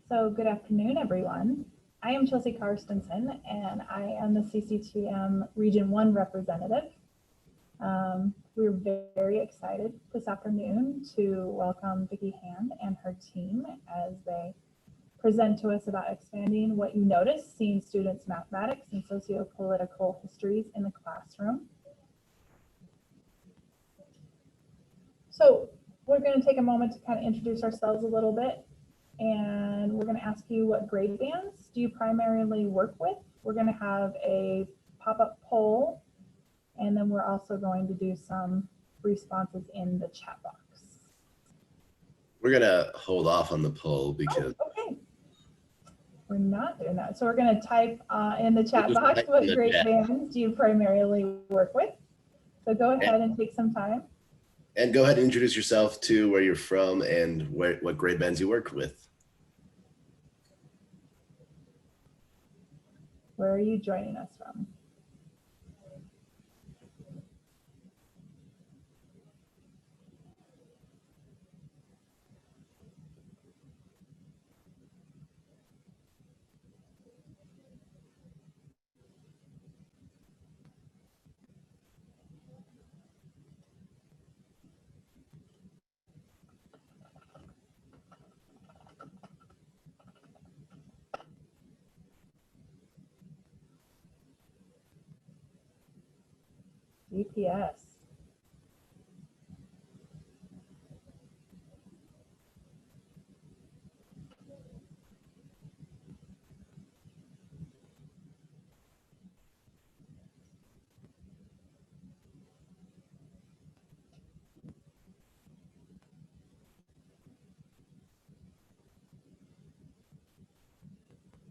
So good afternoon, everyone. I am Chelsea Karstensen, and I am the CCTM Region 1 representative. We're very excited this afternoon to welcome Jihee Yoon and her team as they present to us about expanding what you notice, seeing students' mathematics and socio-political histories in the classroom. So we're going to take a moment to kind of introduce ourselves a little bit. And we're going to ask you, what grade bands do you primarily work with? We're going to have a pop-up poll, and then we're also going to do some responses in the chat box. We're going to hold off on the poll because... Oh, okay. We're not doing that. So we're going to type in the chat box, what grade bands do you primarily work with? So go ahead and take some time. And go ahead and introduce yourself to where you're from and what grade bands you work with. Where are you joining us from? GPS.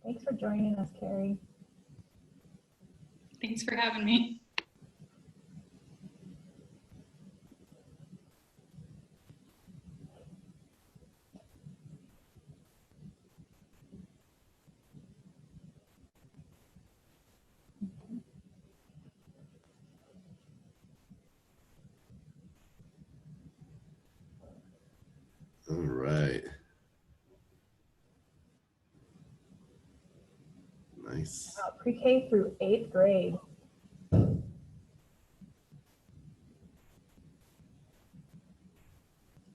Thanks for joining us, Carrie. Thanks for having me. All right. Nice. Pre-K through 8th grade.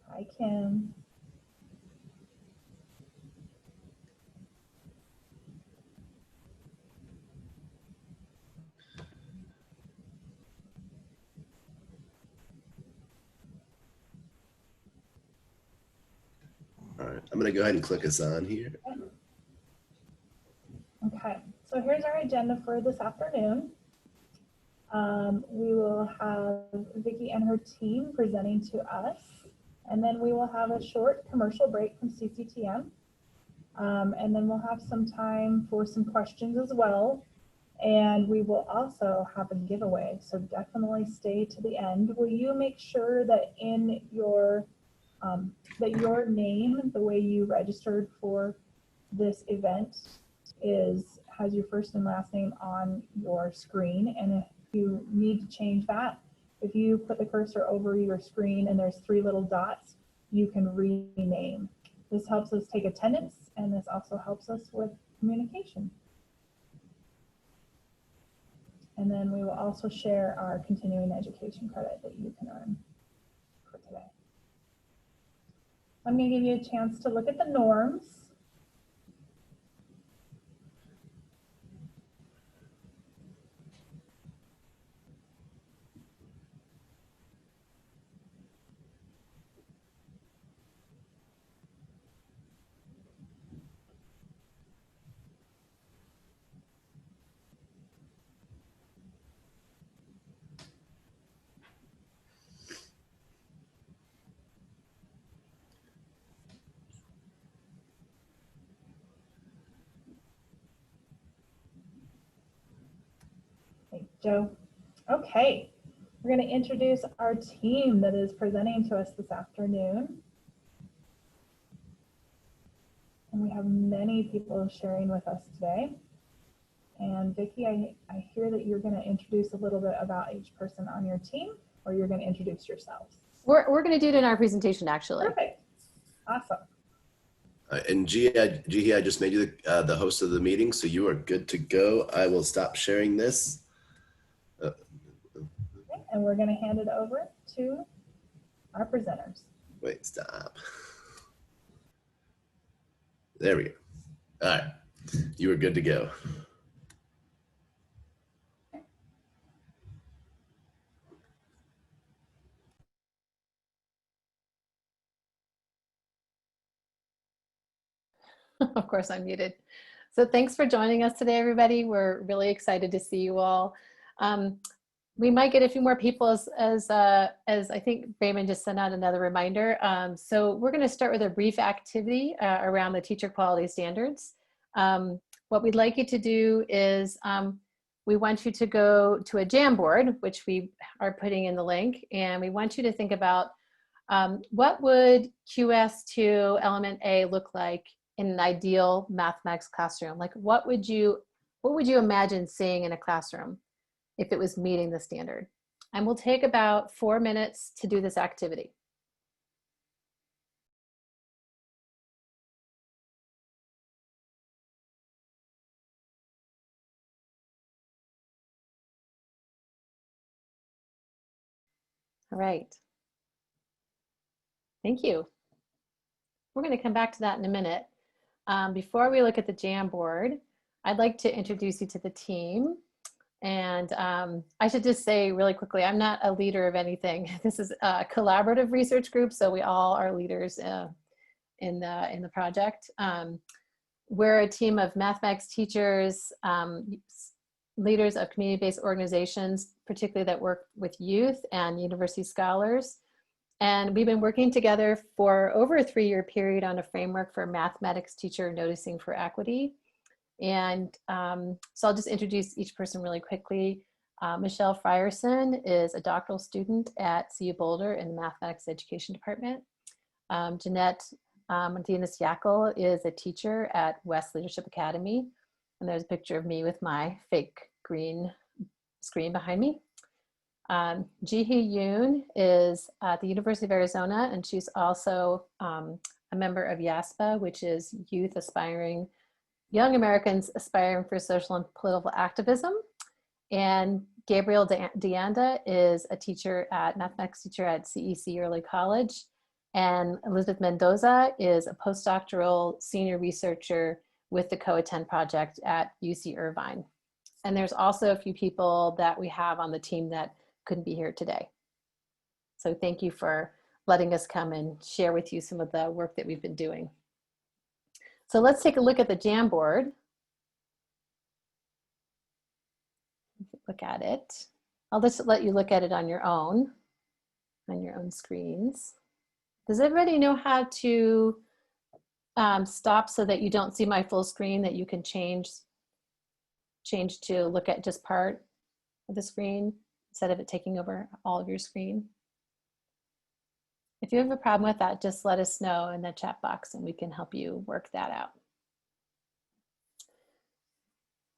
Hi, Kim. All right, I'm going to go ahead and click us on here. Okay, so here's our agenda for this afternoon. We will have Vicki and her team presenting to us, and then we will have a short commercial break from CCTM. And then we'll have some time for some questions as well. And we will also have a giveaway, so definitely stay to the end. Will you make sure that in your that your name, the way you registered for this event, has your first and last name on your screen? And if you need to change that, if you put the cursor over your screen and there's 3 little dots, you can rename. This helps us take attendance, and this also helps us with communication. And then we will also share our continuing education credit that you can earn for today. I'm going to give you a chance to look at the norms. Joe. Okay, we're going to introduce our team that is presenting to us this afternoon. And we have many people sharing with us today. And Vicki, I hear that you're going to introduce a little bit about each person on your team, or you're going to introduce yourselves. We're going to do it in our presentation, actually. Perfect. Awesome. And Jihee, I just made you the host of the meeting, so you are good to go. I will stop sharing this. Okay, and we're going to hand it over to our presenters. Wait, stop. There we go. All right, you are good to go. Of course, I'm muted. So thanks for joining us today, everybody. We're really excited to see you all. We might get a few more people as I think Raymond just sent out another reminder. So we're going to start with a brief activity around the teacher quality standards. What we'd like you to do is we want you to go to a Jamboard, which we are putting in the link, and we want you to think about what would QS2 element A look like in an ideal mathematics classroom? Like what would you imagine seeing in a classroom if it was meeting the standard? And we'll take about 4 minutes to do this activity. All right. Thank you. We're going to come back to that in a minute. Before we look at the Jamboard, I'd like to introduce you to the team. And I should just say really quickly, I'm not a leader of anything. This is a collaborative research group, so we all are leaders in the project. We're a team of mathematics teachers, leaders of community-based organizations, particularly that work with youth and university scholars. And we've been working together for over a 3-year period on a framework for mathematics teacher noticing for equity. And so I'll just introduce each person really quickly. Michelle Frierson is a doctoral student at CU Boulder in the Mathematics Education Department. Jeannette Yackel-Martínez is a teacher at West Leadership Academy. And there's a picture of me with my fake green screen behind me. Jihee Yoon is at the University of Arizona, and she's also a member of YAASPA, which is Young Americans Aspiring for Social and Political Activism. And Gabriel DeAnda is a mathematics teacher at CEC Early College. And Elizabeth Mendoza is a postdoctoral senior researcher with the Co-Attend Project at UC Irvine. And there's also a few people that we have on the team that couldn't be here today. So thank you for letting us come and share with you some of the work that we've been doing. So let's take a look at the Jamboard. Look at it. I'll just let you look at it on your own screens. Does everybody know how to stop so that you don't see my full screen, that you can change to look at just part of the screen instead of it taking over all of your screen? If you have a problem with that, just let us know in the chat box and we can help you work that out.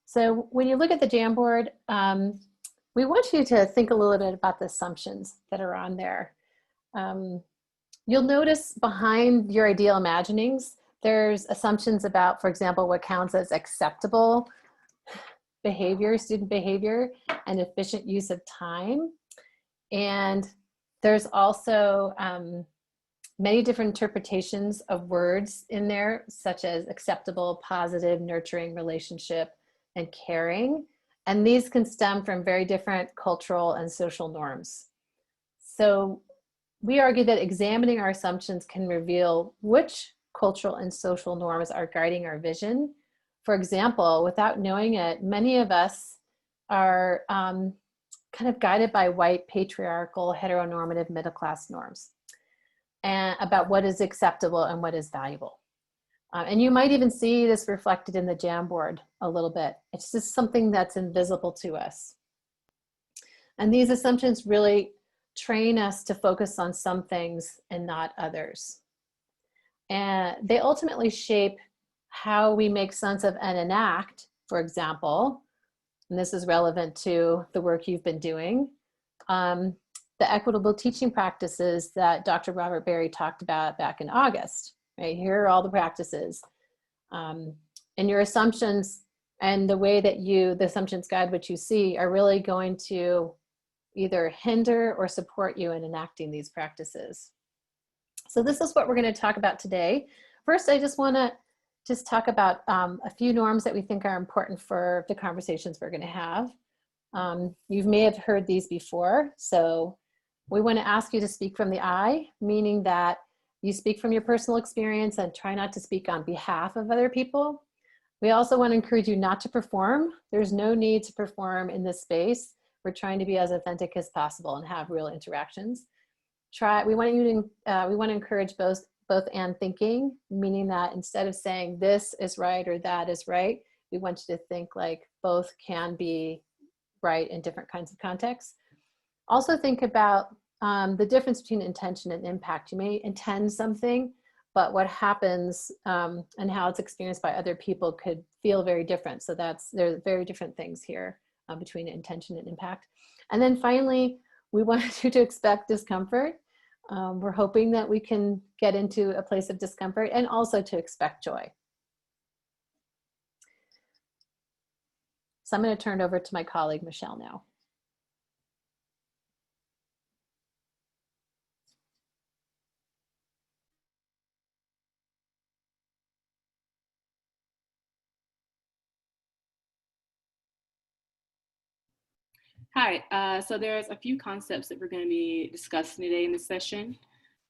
So when you look at the Jamboard, we want you to think a little bit about the assumptions that are on there. You'll notice behind your ideal imaginings, there's assumptions about, for example, what counts as acceptable behavior, student behavior, and efficient use of time. And there's also many different interpretations of words in there, such as acceptable, positive, nurturing, relationship, and caring. And these can stem from very different cultural and social norms. So we argue that examining our assumptions can reveal which cultural and social norms are guiding our vision. For example, without knowing it, many of us are kind of guided by white, patriarchal, heteronormative, middle-class norms and about what is acceptable and what is valuable. And you might even see this reflected in the Jamboard a little bit. It's just something that's invisible to us. And these assumptions really train us to focus on some things and not others. And they ultimately shape how we make sense of and enact, for example, and this is relevant to the work you've been doing, the equitable teaching practices that Dr. Robert Berry talked about back in August, right? Here are all the practices. And your assumptions and the way that the assumptions guide what you see are really going to either hinder or support you in enacting these practices. So this is what we're going to talk about today. First, I just want to talk about a few norms that we think are important for the conversations we're going to have. You may have heard these before. So we want to ask you to speak from the I, meaning that you speak from your personal experience and try not to speak on behalf of other people. We also want to encourage you not to perform. There's no need to perform in this space. We're trying to be as authentic as possible and have real interactions. We want to encourage both and thinking, meaning that instead of saying this is right or that is right, we want you to think like both can be right in different kinds of contexts. Also think about the difference between intention and impact. You may intend something, but what happens and how it's experienced by other people could feel very different. So there are very different things here between intention and impact. And then finally, we want you to expect discomfort. We're hoping that we can get into a place of discomfort and also to expect joy. So I'm going to turn it over to my colleague, Michelle, now. Hi, so there's a few concepts that we're going to be discussing today in this session.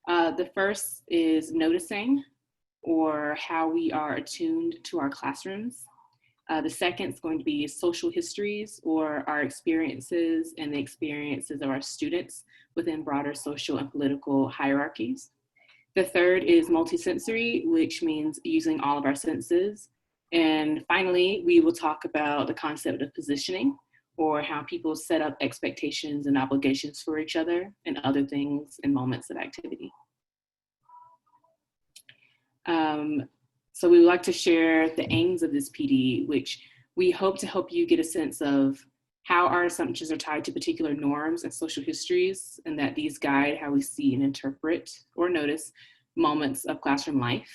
The first is noticing, or how we are attuned to our classrooms. The second is going to be social histories, or our experiences and the experiences of our students within broader social and political hierarchies. The third is multisensory, which means using all of our senses. And finally, we will talk about the concept of positioning, or how people set up expectations and obligations for each other and other things in moments of activity. So we would like to share the aims of this PD, which we hope to help you get a sense of how our assumptions are tied to particular norms and social histories, and that these guide how we see and interpret or notice moments of classroom life.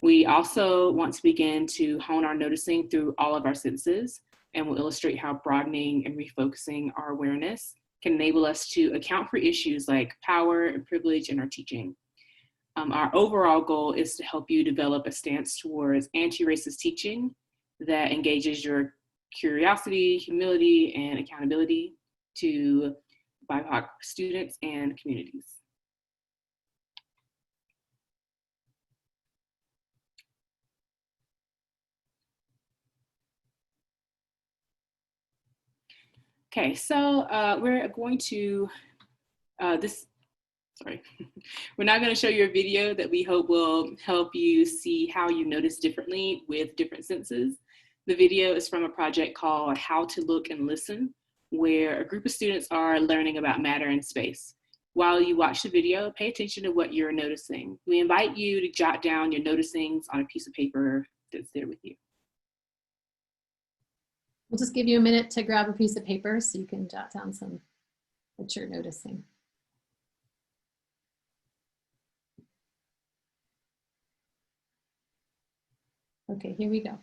We also want to begin to hone our noticing through all of our senses, and we'll illustrate how broadening and refocusing our awareness can enable us to account for issues like power and privilege in our teaching. Our overall goal is to help you develop a stance towards anti-racist teaching that engages your curiosity, humility, and accountability to BIPOC students and communities. Okay, so we're going to, we're now going to show you a video that we hope will help you see how you notice differently with different senses. The video is from a project called How to Look and Listen, where a group of students are learning about matter and space. While you watch the video, pay attention to what you're noticing. We invite you to jot down your noticings on a piece of paper that's there with you. We'll just give you a minute to grab a piece of paper so you can jot down some what you're noticing. Okay, here we go.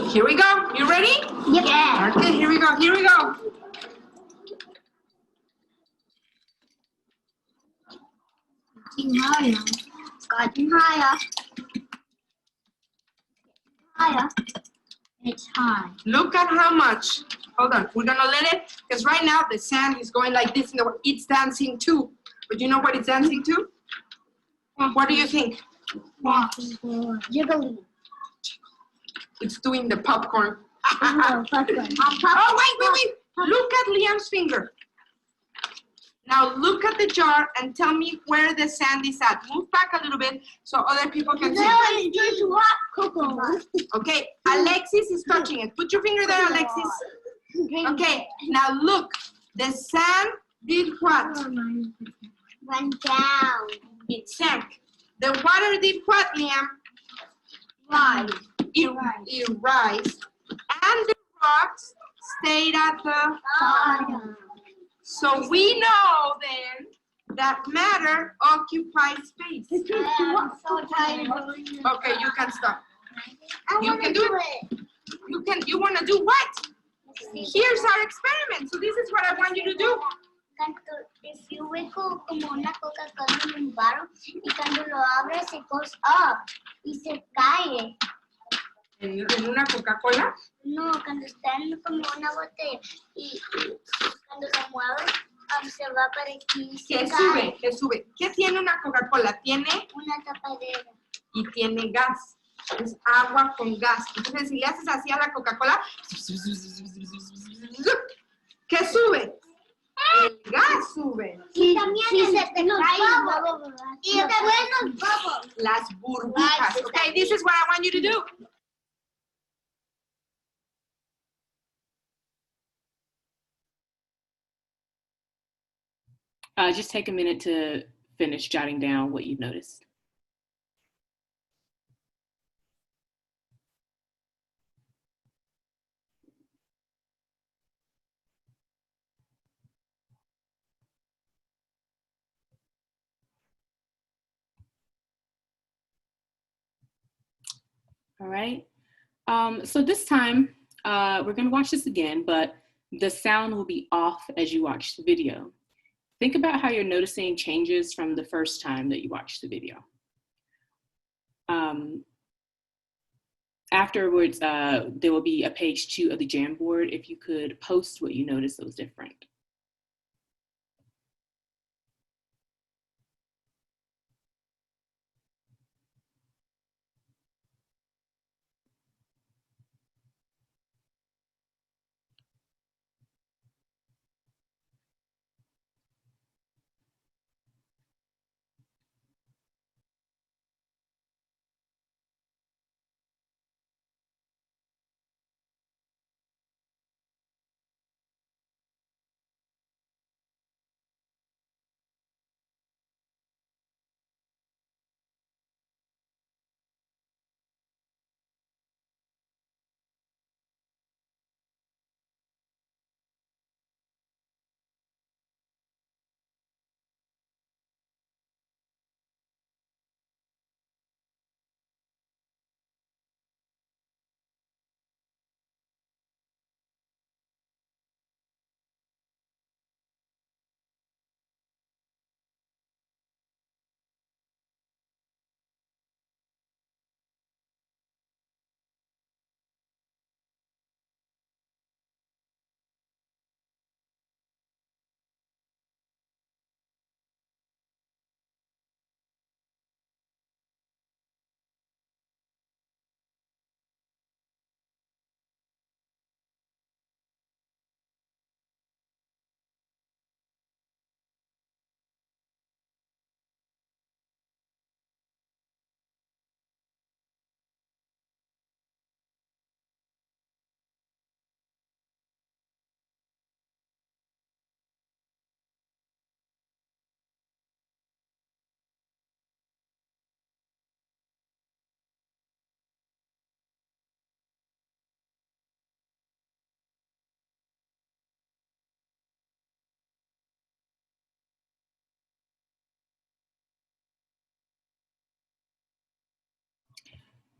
Here we go. You ready? Yep. Yeah. Okay, here we go. Here we go. Higher. Getting higher. Higher. It's high. Look at how much. Hold on. We're gonna let it, because right now the sand is going like this, and it's dancing too. But you know what it's dancing to? What do you think? Jiggly. It's doing the popcorn. No, popcorn. Oh, wait. Look at Liam's finger. Now look at the jar and tell me where the sand is at. Move back a little bit so other people can see. No, it's turned to hot cocoa. Okay, Alexis is touching it. Put your finger there, Alexis. Okay, now look. The sand did what? Went down. It sank. The water did what, Liam? Rise. It rise. And the rocks stayed at the Bottom. So we know then that matter occupy space. I'm so tired. Okay, you can stop. I You want can to do do it. You want to do what? Here's our experiment. So this is what I want you to do. If you hueco como una Coca-Cola en un barro y cuando lo abres se goes up y se cae. En una Coca-Cola. No, cuando está en como una botella y cuando se mueve se va para aquí y se Que cae. sube, que sube. ¿Qué tiene una Coca-Cola? Tiene Una tapadera. y tiene gas. Es agua con gas. Entonces, si le haces así a la Coca-Cola, ¿qué sube? El gas sube. Y también se te cae y después los bubbles. Las burbujas. Okay, this is what I want you to do. Just take a minute to finish jotting down what you've noticed. All right. So this time, we're going to watch this again, but the sound will be off as you watch the video. Think about how you're noticing changes from the first time that you watched the video. Afterwards, there will be a page 2 of the Jamboard. If you could post what you noticed that was different.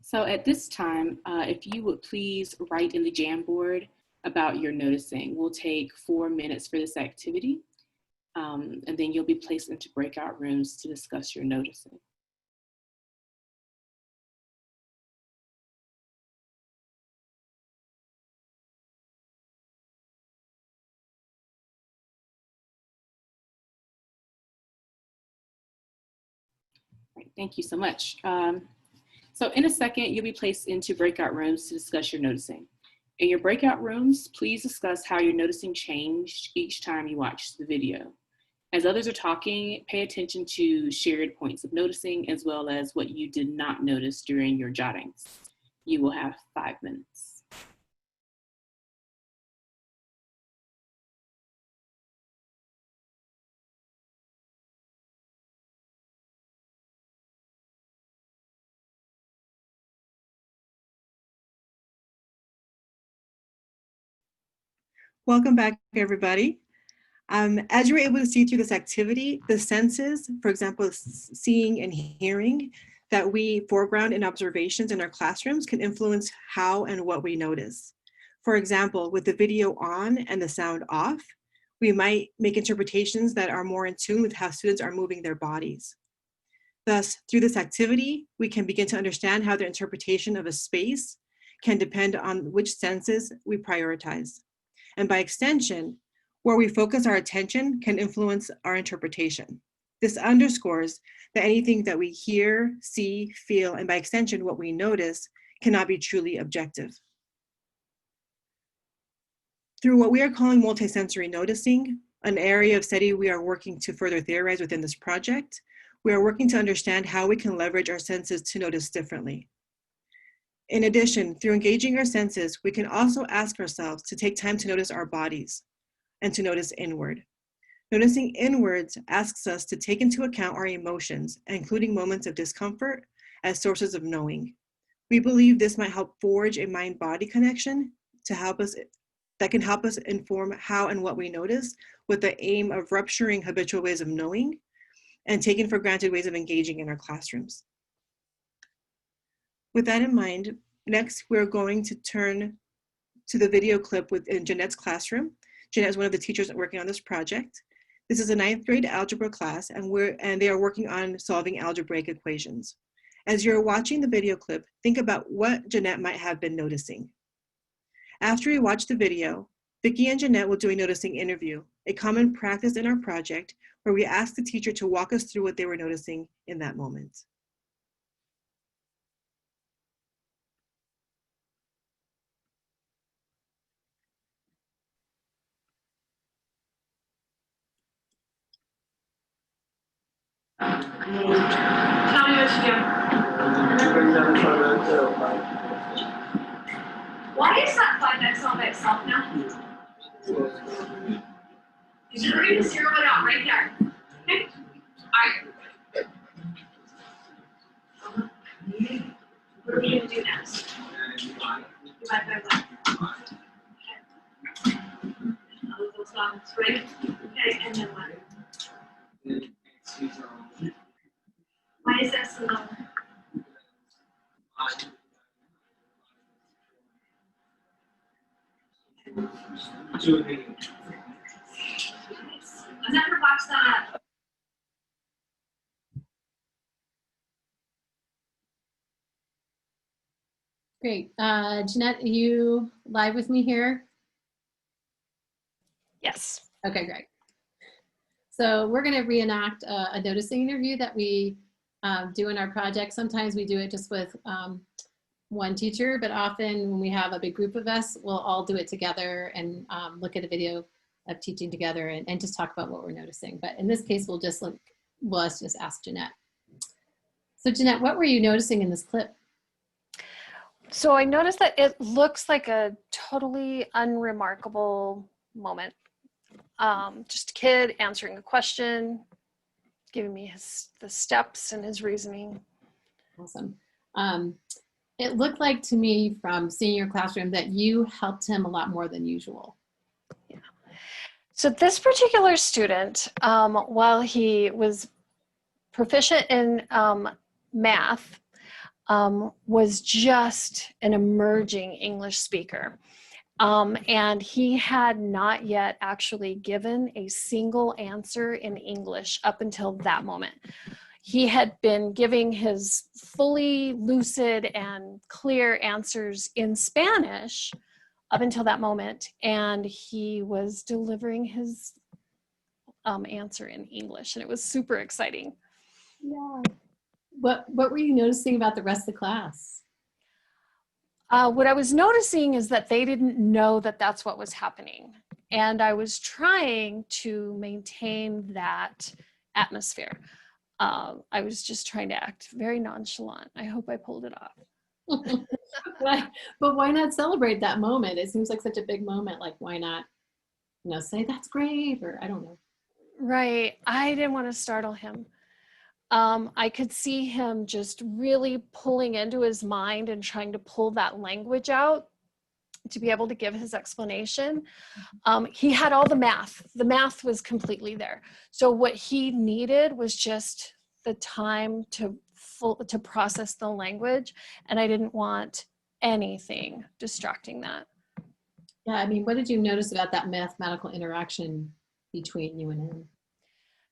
So at this time, if you would please write in the Jamboard about your noticing. We'll take 4 minutes for this activity, and then you'll be placed into breakout rooms to discuss your noticing. Right, thank you so much. So in a second, you'll be placed into breakout rooms to discuss your noticing. In your breakout rooms, please discuss how your noticing changed each time you watched the video. As others are talking, pay attention to shared points of noticing as well as what you did not notice during your jottings. You will have 5 minutes. Welcome back, everybody. As you're able to see through this activity, the senses, for example, seeing and hearing, that we foreground in observations in our classrooms can influence how and what we notice. For example, with the video on and the sound off, we might make interpretations that are more in tune with how students are moving their bodies. Thus, through this activity, we can begin to understand how their interpretation of a space can depend on which senses we prioritize. And by extension, where we focus our attention can influence our interpretation. This underscores that anything that we hear, see, feel, and by extension, what we notice cannot be truly objective. Through what we are calling multisensory noticing, an area of study we are working to further theorize within this project, we are working to understand how we can leverage our senses to notice differently. In addition, through engaging our senses, we can also ask ourselves to take time to notice our bodies and to notice inward. Noticing inwards asks us to take into account our emotions, including moments of discomfort, as sources of knowing. We believe this might help forge a mind-body connection that can help us inform how and what we notice, with the aim of rupturing habitual ways of knowing and taken for granted ways of engaging in our classrooms. With that in mind, next we're going to turn to the video clip in Jeannette's classroom. Jeannette is one of the teachers working on this project. This is a 9th grade algebra class, and they are working on solving algebraic equations. As you're watching the video clip, think about what Jeannette might have been noticing. After we watch the video, Vicki and Jeannette will do a noticing interview, a common practice in our project where we ask the teacher to walk us through what they were noticing in that moment. Tell me what to do. Why is that 5x all by itself now? You're going to zero it out right there. Okay? Alright. What are we going to do next? Divide by what? Okay. Those lines, right? Okay, and then what? Why is that so long? Another box that. Great. Jeannette, are you live with me here? Yes. Okay, great. So we're going to reenact a noticing interview that we do in our project. Sometimes we do it just with one teacher, but often when we have a big group of us, we'll all do it together and look at a video of teaching together and just talk about what we're noticing. But in this case, let's just ask Jeannette. So Jeannette, what were you noticing in this clip? So I noticed that it looks like a totally unremarkable moment. Just a kid answering a question, giving me the steps and his reasoning. Awesome. It looked like to me from seeing your classroom that you helped him a lot more than usual. Yeah. So this particular student, while he was proficient in math, was just an emerging English speaker. And he had not yet actually given a single answer in English up until that moment. He had been giving his fully lucid and clear answers in Spanish up until that moment, and he was delivering his answer in English, and it was super exciting. Yeah. What were you noticing about the rest of the class? What I was noticing is that they didn't know that that's what was happening. And I was trying to maintain that atmosphere. I was just trying to act very nonchalant. I hope I pulled it off. But why not celebrate that moment? It seems like such a big moment. Like, why not, say that's great, or I don't know. Right. I didn't want to startle him. I could see him just really pulling into his mind and trying to pull that language out to be able to give his explanation. He had all the math. The math was completely there. So what he needed was just the time to process the language, and I didn't want anything distracting that. Yeah, I mean, what did you notice about that mathematical interaction between you and him?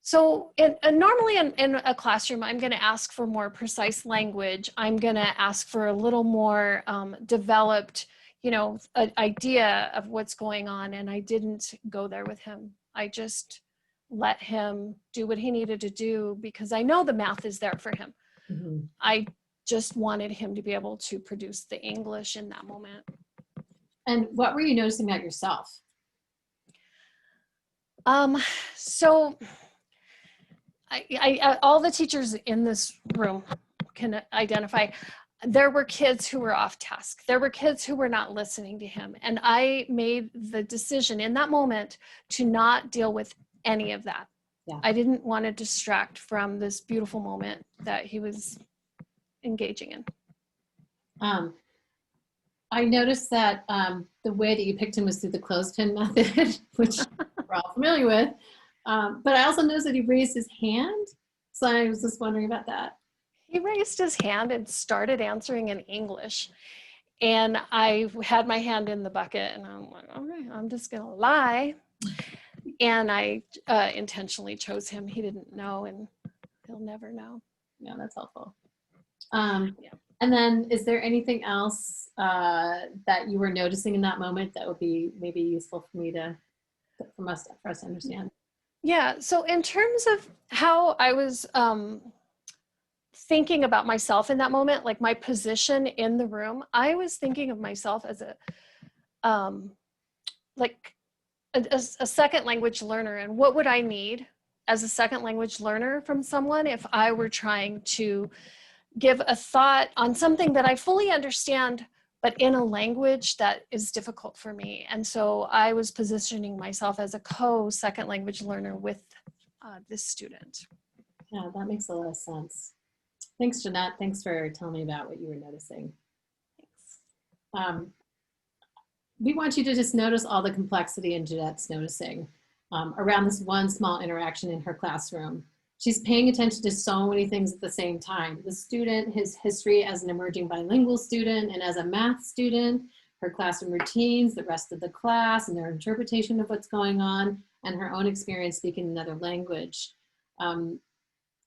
So normally in a classroom, I'm going to ask for more precise language. I'm going to ask for a little more developed, idea of what's going on. And I didn't go there with him. I just let him do what he needed to do because I know the math is there for him. Mm-hmm. I just wanted him to be able to produce the English in that moment. And what were you noticing about yourself? So I all the teachers in this room can identify, there were kids who were off task. There were kids who were not listening to him. And I made the decision in that moment to not deal with any of that. Yeah. I didn't want to distract from this beautiful moment that he was engaging in. I noticed that the way that you picked him was through the clothespin method, which we're all familiar with. But I also noticed that he raised his hand. So I was just wondering about that. He raised his hand and started answering in English. And I had my hand in the bucket and I'm like, okay, I'm just gonna lie. And I intentionally chose him. He didn't know and he'll never know. Yeah, that's helpful. Yeah. And then is there anything else that you were noticing in that moment that would be maybe useful for us to understand? Yeah, so in terms of how I was thinking about myself in that moment, like my position in the room, I was thinking of myself as a second language learner, and what would I need as a second language learner from someone if I were trying to give a thought on something that I fully understand, but in a language that is difficult for me. And so I was positioning myself as a second language learner with this student. Yeah, that makes a lot of sense. Thanks, Jeannette. Thanks for telling me about what you were noticing. Thanks. We want you to just notice all the complexity in Jeannette's noticing around this one small interaction in her classroom. She's paying attention to so many things at the same time. The student, his history as an emerging bilingual student and as a math student, her classroom routines, the rest of the class and their interpretation of what's going on, and her own experience speaking another language.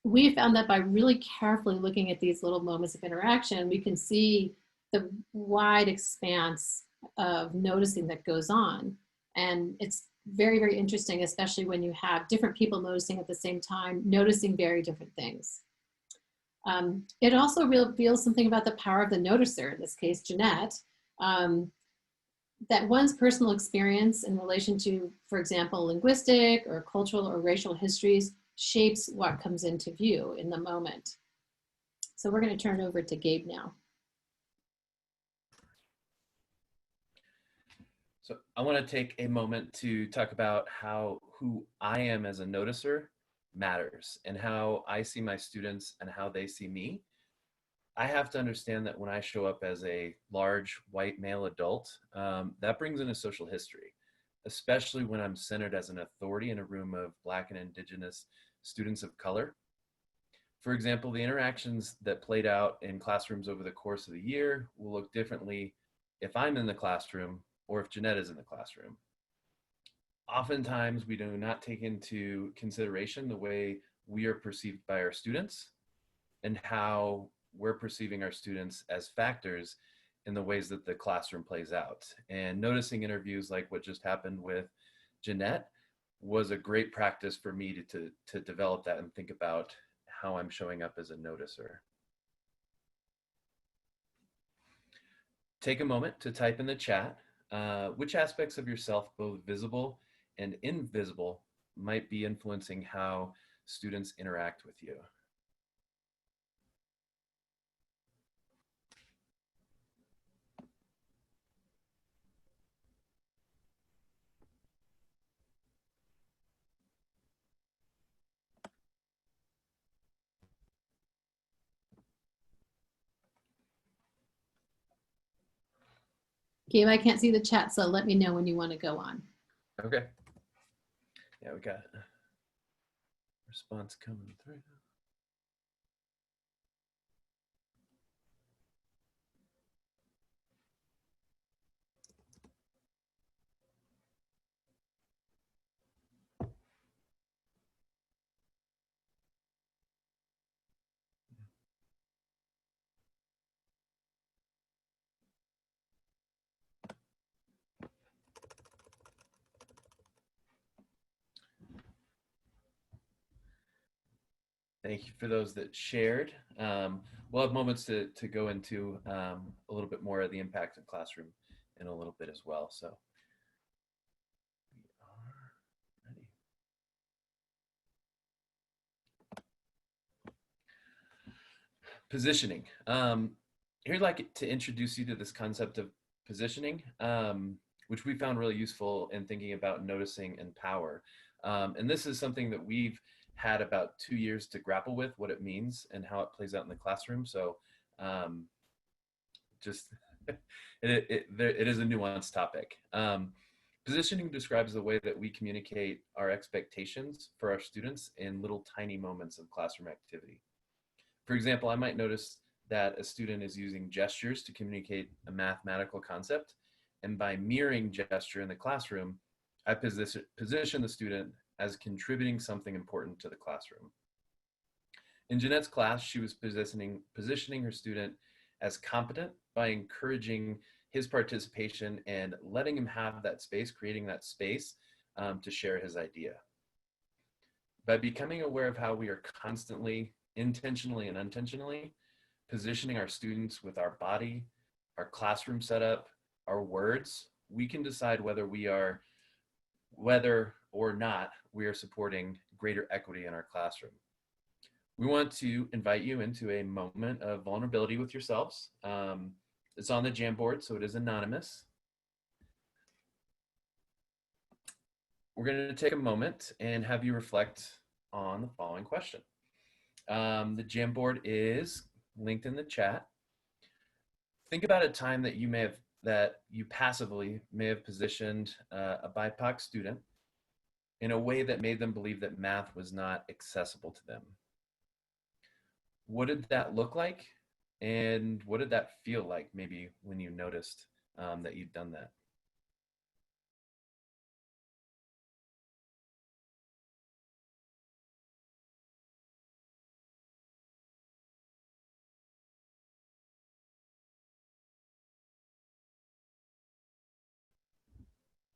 We found that by really carefully looking at these little moments of interaction, we can see the wide expanse of noticing that goes on. And it's very, very interesting, especially when you have different people noticing at the same time, noticing very different things. It also reveals something about the power of the noticer, in this case, Jeannette, that one's personal experience in relation to, for example, linguistic or cultural or racial histories shapes what comes into view in the moment. So we're going to turn it over to Gabe now. So I want to take a moment to talk about who I am as a noticer matters and how I see my students and how they see me. I have to understand that when I show up as a large white male adult, that brings in a social history, especially when I'm centered as an authority in a room of Black and Indigenous students of color. For example, the interactions that played out in classrooms over the course of the year will look differently if I'm in the classroom or if Jeannette is in the classroom. Oftentimes, we do not take into consideration the way we are perceived by our students and how we're perceiving our students as factors in the ways that the classroom plays out. And noticing interviews like what just happened with Jeannette was a great practice for me to develop that and think about how I'm showing up as a noticer. Take a moment to type in the chat which aspects of yourself, both visible and invisible, might be influencing how students interact with you. Gabe, I can't see the chat, so let me know when you want to go on. Okay. Yeah, we got a response coming through. Thank you for those that shared. We'll have moments to go into a little bit more of the impact of classroom in a little bit as well. So we are ready. Positioning. Here I'd like to introduce you to this concept of positioning, which we found really useful in thinking about noticing and power. And this is something that we've had about 2 years to grapple with what it means and how it plays out in the classroom. So just it is a nuanced topic. Positioning describes the way that we communicate our expectations for our students in little tiny moments of classroom activity. For example, I might notice that a student is using gestures to communicate a mathematical concept, and by mirroring gesture in the classroom, I position the student as contributing something important to the classroom. In Jeanette's class, she was positioning her student as competent by encouraging his participation and letting him have that space, creating that space to share his idea. By becoming aware of how we are constantly, intentionally and unintentionally, positioning our students with our body, our classroom setup, our words, we can decide whether or not we are supporting greater equity in our classroom. We want to invite you into a moment of vulnerability with yourselves. It's on the Jamboard, so it is anonymous. We're going to take a moment and have you reflect on the following question. The Jamboard is linked in the chat. Think about a time that you passively may have positioned a BIPOC student in a way that made them believe that math was not accessible to them. What did that look like? And what did that feel like maybe when you noticed that you'd done that?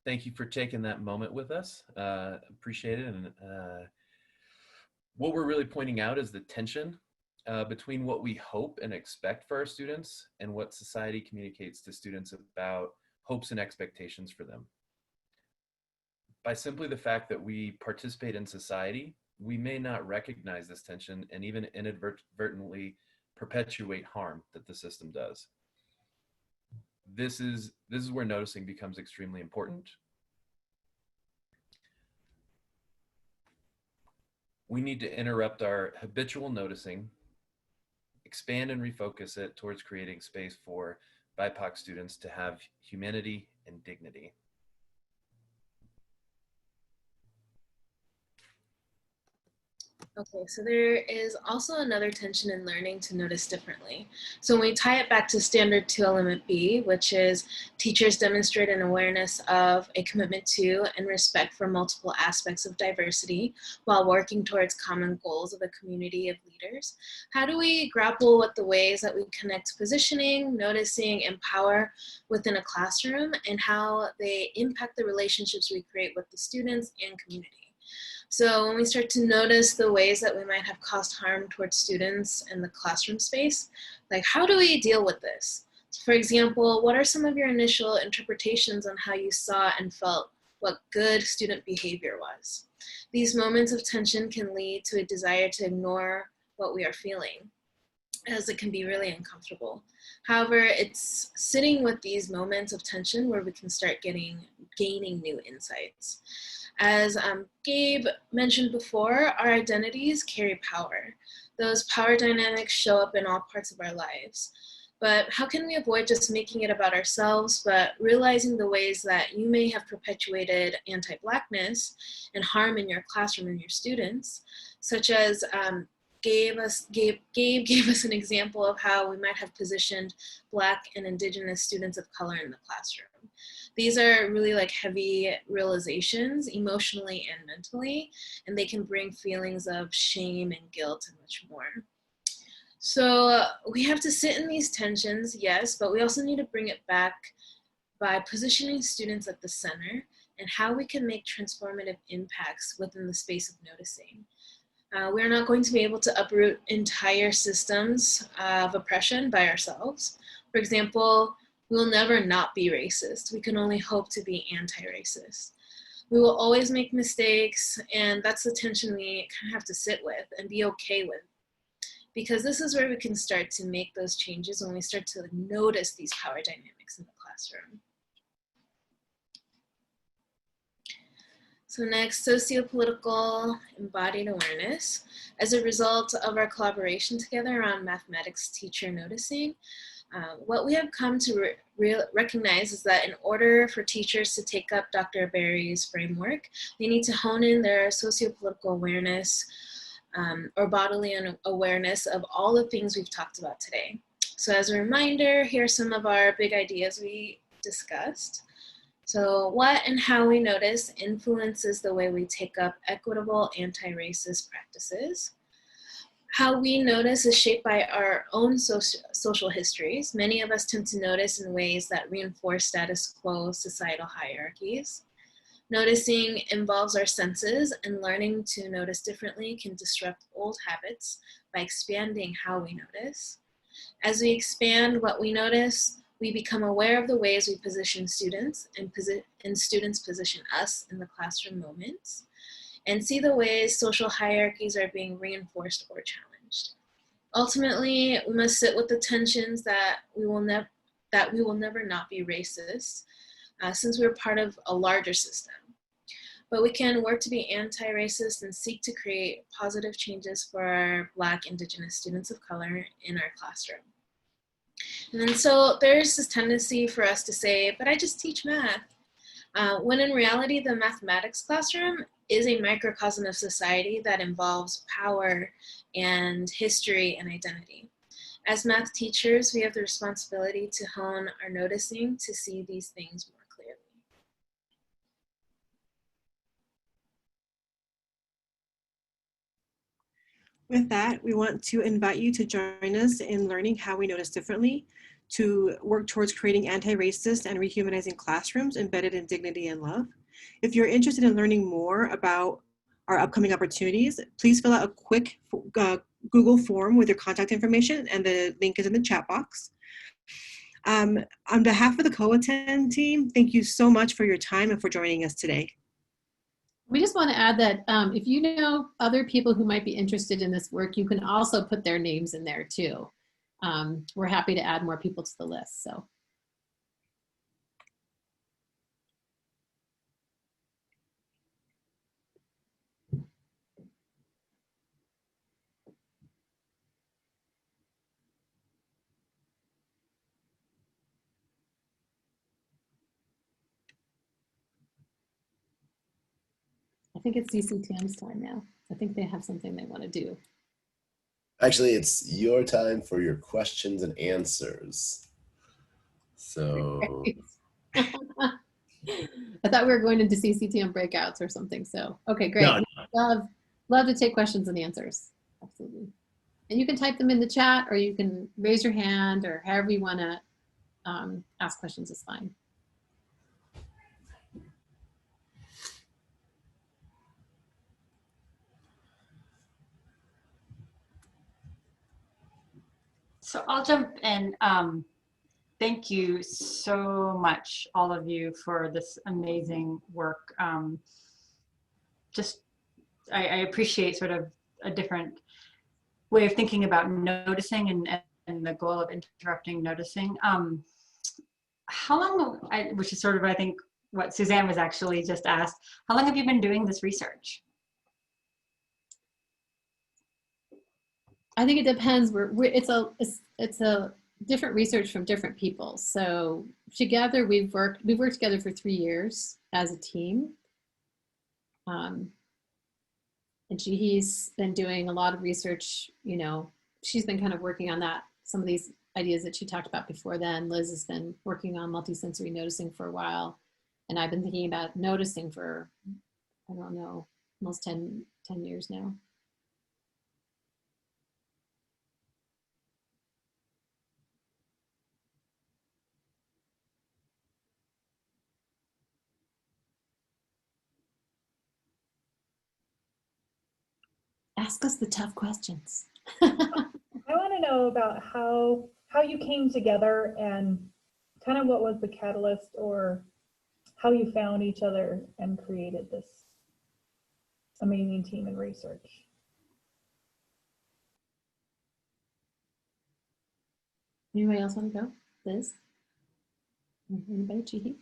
Thank you for taking that moment with us. Appreciate it. And what we're really pointing out is the tension between what we hope and expect for our students and what society communicates to students about hopes and expectations for them. By simply the fact that we participate in society, we may not recognize this tension and even inadvertently perpetuate harm that the system does. This is where noticing becomes extremely important. We need to interrupt our habitual noticing, expand and refocus it towards creating space for BIPOC students to have humanity and dignity. Okay, so there is also another tension in learning to notice differently. So when we tie it back to standard 2 element B, which is teachers demonstrate an awareness of a commitment to and respect for multiple aspects of diversity while working towards common goals of a community of leaders. How do we grapple with the ways that we connect positioning, noticing, and power within a classroom and how they impact the relationships we create with the students and community? So when we start to notice the ways that we might have caused harm towards students in the classroom space, like how do we deal with this? For example, what are some of your initial interpretations on how you saw and felt what good student behavior was? These moments of tension can lead to a desire to ignore what we are feeling, as it can be really uncomfortable. However, it's sitting with these moments of tension where we can start gaining new insights. As Gabe mentioned before, our identities carry power. Those power dynamics show up in all parts of our lives. But how can we avoid just making it about ourselves, but realizing the ways that you may have perpetuated anti-Blackness and harm in your classroom and your students, such as Gabe gave us an example of how we might have positioned Black and Indigenous students of color in the classroom. These are really like heavy realizations, emotionally and mentally, and they can bring feelings of shame and guilt and much more. So we have to sit in these tensions, yes, but we also need to bring it back by positioning students at the center and how we can make transformative impacts within the space of noticing. We're not going to be able to uproot entire systems of oppression by ourselves. For example, we will never not be racist. We can only hope to be anti-racist. We will always make mistakes, and that's the tension we kind of have to sit with and be okay with. Because this is where we can start to make those changes when we start to notice these power dynamics in the classroom. So next, sociopolitical embodied awareness. As a result of our collaboration together around mathematics teacher noticing, what we have come to recognize is that in order for teachers to take up Dr. Berry's framework, they need to hone in their sociopolitical awareness or bodily awareness of all the things we've talked about today. So as a reminder, here are some of our big ideas we discussed. So what and how we notice influences the way we take up equitable anti-racist practices. How we notice is shaped by our own social histories. Many of us tend to notice in ways that reinforce status quo societal hierarchies. Noticing involves our senses, and learning to notice differently can disrupt old habits by expanding how we notice. As we expand what we notice, we become aware of the ways we position students and students position us in the classroom moments, and see the ways social hierarchies are being reinforced or challenged. Ultimately, we must sit with the tensions that we will never not be racist, since we're part of a larger system. But we can work to be anti-racist and seek to create positive changes for our Black, Indigenous students of color in our classroom. And then so there's this tendency for us to say, but I just teach math. When in reality, the mathematics classroom is a microcosm of society that involves power and history and identity. As math teachers, we have the responsibility to hone our noticing to see these things more clearly. With that, we want to invite you to join us in learning how we notice differently, to work towards creating anti-racist and rehumanizing classrooms embedded in dignity and love. If you're interested in learning more about our upcoming opportunities, please fill out a quick Google form with your contact information, and the link is in the chat box. On behalf of the co-attend team, thank you so much for your time and for joining us today. We just want to add that if you know other people who might be interested in this work, you can also put their names in there too. We're happy to add more people to the list. So. I think it's CCTM's time now. I think they have something they want to do. Actually, it's your time for your questions and answers. So I thought we were going into CCTM breakouts or something. So, okay, great. No. Love to take questions and answers. Absolutely. And you can type them in the chat, or you can raise your hand, or however you want to ask questions is fine. So I'll jump in. Thank you so much, all of you, for this amazing work. I appreciate sort of a different way of thinking about noticing and the goal of interrupting noticing. How long, which is sort of, I think, what Suzanne was actually just asked, how long have you been doing this research? I think it depends. It's a different research from different people. So together we've worked together for 3 years as a team. And Jihee's been doing a lot of research, you know, she's been kind of working on that, some of these ideas that she talked about before then. Liz has been working on multisensory noticing for a while. And I've been thinking about noticing for, I don't know, almost 10 years now. Ask us the tough questions. I want to know about how you came together and kind of what was the catalyst, or how you found each other and created this amazing team in research. Anybody else want to go? Liz? Anybody? Jihee?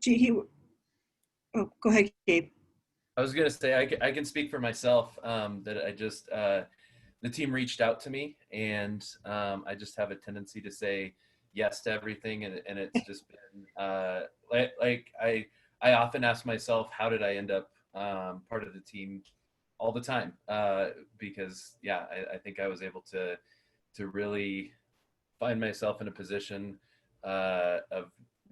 Jihee, oh, go ahead, Gabe. I was gonna say, I can speak for myself, that I just, the team reached out to me, and I just have a tendency to say yes to everything, and it's just been, like I often ask myself, how did I end up part of the team all the time? Because yeah, I think I was able to really find myself in a position of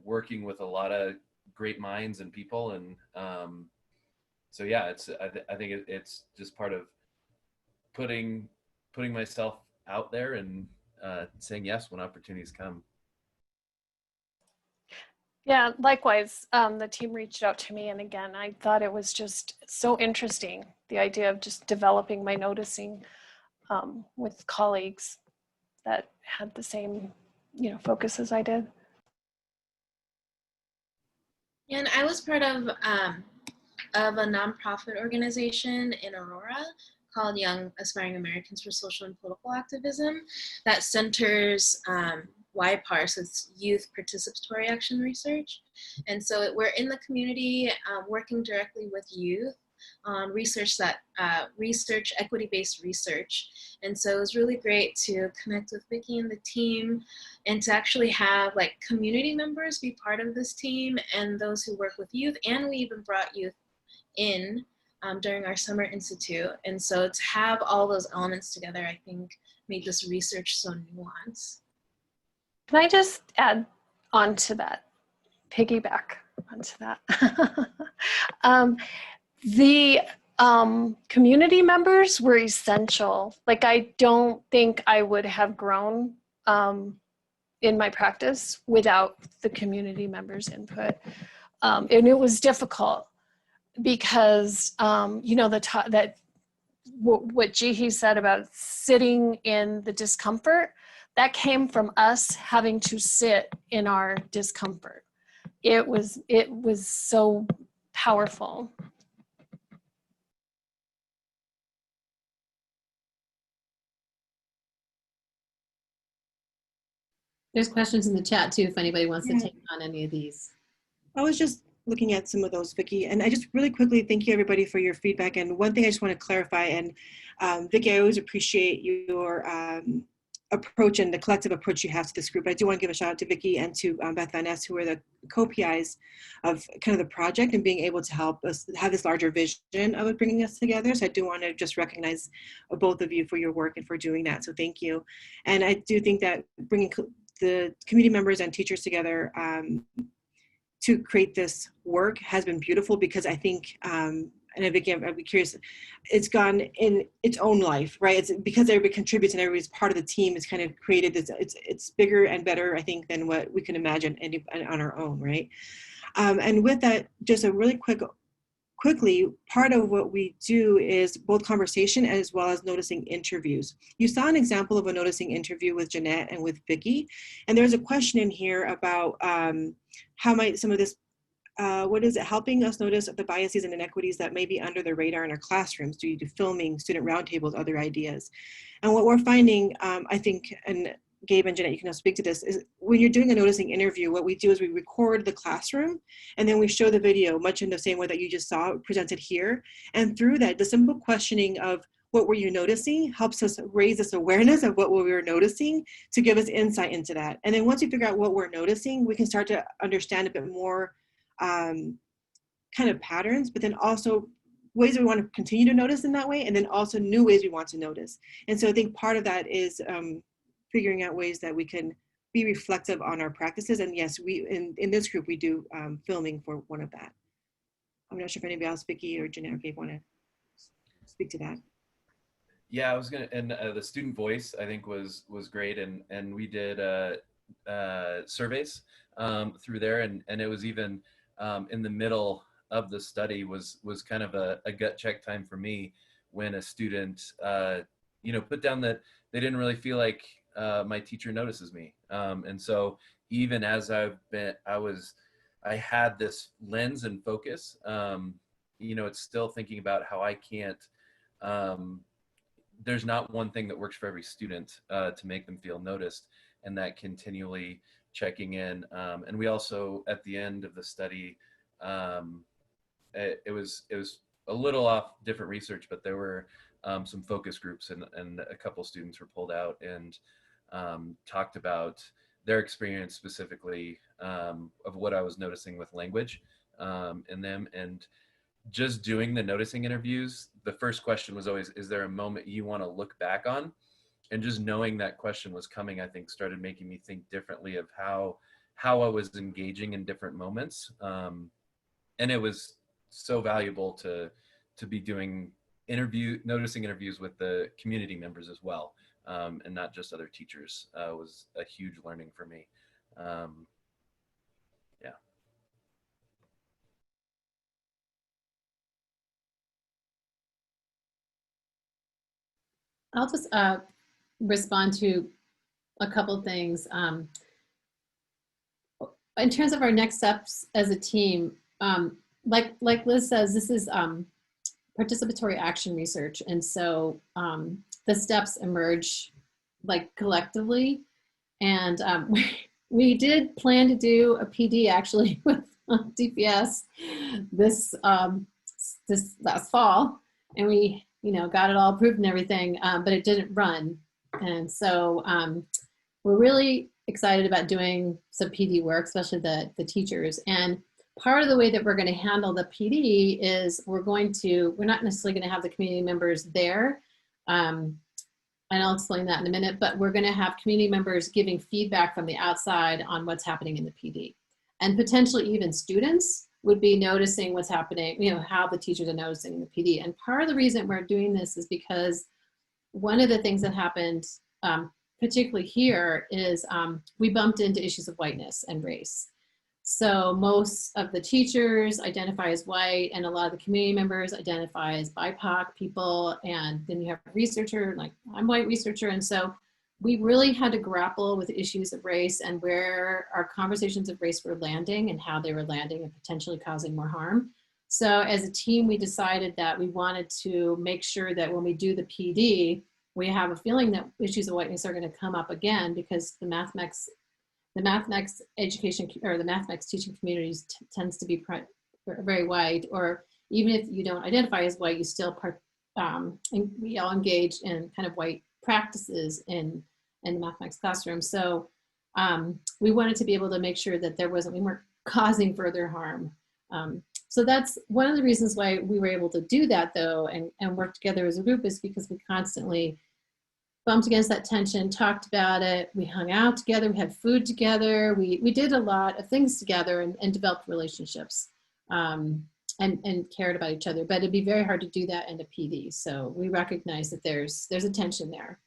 working with a lot of great minds and people, and so yeah, I think it's just part of putting myself out there and saying yes when opportunities come. Yeah, likewise, the team reached out to me, and again, I thought it was just so interesting, the idea of just developing my noticing with colleagues that had the same, you know, focus as I did. And I was part of a nonprofit organization in Aurora called Young Aspiring Americans for Social and Political Activism that centers YPAR, so it's Youth Participatory Action Research. And so we're in the community working directly with youth on research that research equity-based research. And so it was really great to connect with Vicki and the team, and to actually have like community members be part of this team, and those who work with youth. And we even brought youth in during our summer institute. And so to have all those elements together, I think made this research so nuanced. Can I just add on to that, piggyback onto that? The community members were essential. Like, I don't think I would have grown in my practice without the community members' input. And it was difficult because, you know, what Jihee said about sitting in the discomfort, that came from us having to sit in our discomfort. It was so powerful. There's questions in the chat too, if anybody wants to take on any of these. I was just looking at some of those, Vicki, and I just really quickly thank you everybody for your feedback. And one thing I just want to clarify, and Vicki, I always appreciate your approach and the collective approach you have to this group. But I do want to give a shout out to Vicki and to Beth Van Ness, who are the co-PIs of kind of the project and being able to help us have this larger vision of it bringing us together. So I do want to just recognize both of you for your work and for doing that. So thank you. And I do think that bringing the community members and teachers together to create this work has been beautiful, because I think, and Vicki, I'd be curious, it's gone in its own life, right? It's because everybody contributes and everybody's part of the team. It's kind of created this, it's bigger and better, I think, than what we can imagine on our own, right? And with that, just a really quickly, part of what we do is both conversation as well as noticing interviews. You saw an example of a noticing interview with Jeannette and with Vicki, and there's a question in here about how might some of this what is it helping us notice the biases and inequities that may be under the radar in our classrooms due to filming, student roundtables, other ideas. And what we're finding, I think, and Gabe and Jeanette, you can now speak to this, is when you're doing a noticing interview, what we do is we record the classroom and then we show the video much in the same way that you just saw presented here. And through that, the simple questioning of what were you noticing helps us raise this awareness of what we were noticing to give us insight into that. And then once we figure out what we're noticing, we can start to understand a bit more kind of patterns, but then also ways that we want to continue to notice in that way, and then also new ways we want to notice. And so I think part of that is figuring out ways that we can be reflective on our practices. And yes, we in this group, we do filming for one of that. I'm not sure if anybody else, Vicky or Jeanette or Gabe, want to speak to that. Yeah, I was gonna, and the student voice I think was great, and we did surveys through there, and it was even in the middle of the study was kind of a gut check time for me when a student put down that they didn't really feel like my teacher notices me, and so even as I had this lens and focus, it's still thinking about how I can't. There's not one thing that works for every student to make them feel noticed, and that continually checking in. And we also, at the end of the study, it was a little off different research, but there were some focus groups, and a couple students were pulled out and talked about their experience specifically of what I was noticing with language in them. And just doing the noticing interviews, the first question was always, is there a moment you want to look back on? And just knowing that question was coming, I think started making me think differently of how I was engaging in different moments. And it was so valuable to be doing noticing interviews with the community members as well, and not just other teachers. Was a huge learning for me. Yeah. I'll just respond to a couple things. In terms of our next steps as a team, like Liz says, this is participatory action research. And so the steps emerge like collectively. And we did plan to do a PD actually with DPS this last fall. And we got it all approved and everything, but it didn't run. And so we're really excited about doing some PD work, especially the teachers. And part of the way that we're going to handle the PD is we're not necessarily going to have the community members there. And I'll explain that in a minute, but we're going to have community members giving feedback from the outside on what's happening in the PD. And potentially even students would be noticing what's happening, how the teachers are noticing in the PD. And part of the reason we're doing this is because one of the things that happened, particularly here, is we bumped into issues of whiteness and race. So most of the teachers identify as white, and a lot of the community members identify as BIPOC people. And then you have a researcher, like I'm a white researcher. And so we really had to grapple with issues of race and where our conversations of race were landing and how they were landing and potentially causing more harm. So as a team, we decided that we wanted to make sure that when we do the PD, we have a feeling that issues of whiteness are going to come up again, because the mathematics education, or the mathematics teaching communities tends to be very white, or even if you don't identify as white, you still we all engage in kind of white practices in the mathematics classroom. So we wanted to be able to make sure that we weren't causing further harm. So that's one of the reasons why we were able to do that, though, and work together as a group, is because we constantly bumped against that tension, talked about it, we hung out together, we had food together, we did a lot of things together and developed relationships and cared about each other. But it'd be very hard to do that in a PD. So we recognize that there's a tension there.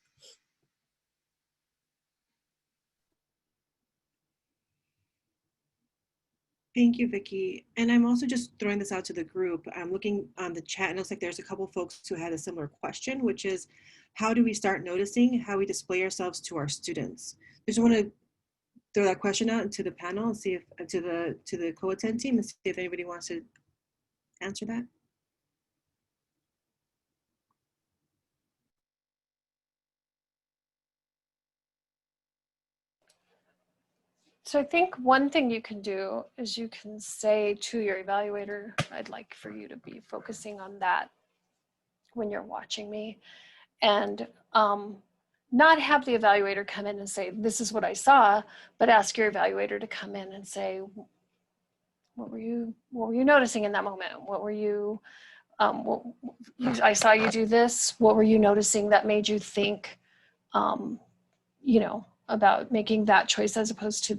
Thank you, Vicki. And I'm also just throwing this out to the group. I'm looking on the chat, and it looks like there's a couple folks who had a similar question, which is, how do we start noticing how we display ourselves to our students? I just want to throw that question out to the panel and see if to the co-attend team and see if anybody wants to answer that. So I think one thing you can do is you can say to your evaluator, I'd like for you to be focusing on that when you're watching me, and not have the evaluator come in and say, this is what I saw, but ask your evaluator to come in and say, what were you noticing in that moment? What were you, I saw you do this. What were you noticing that made you think, you know, about making that choice as opposed to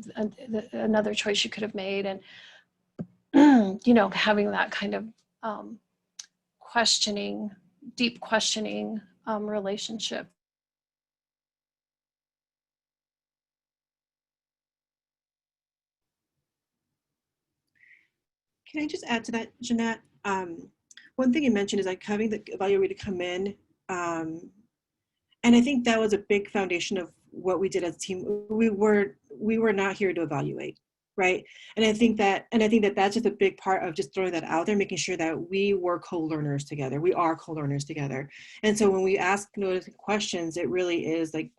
another choice you could have made? And, you know, having that kind of questioning, deep questioning relationship. Can I just add to that, Jeannette? One thing you mentioned is like having the evaluator come in. And I think that was a big foundation of what we did as a team. We were not here to evaluate, right? And I think that that's just a big part of just throwing that out there, making sure that we were co-learners together. We are co-learners together. And so when we ask noticing questions, it really is like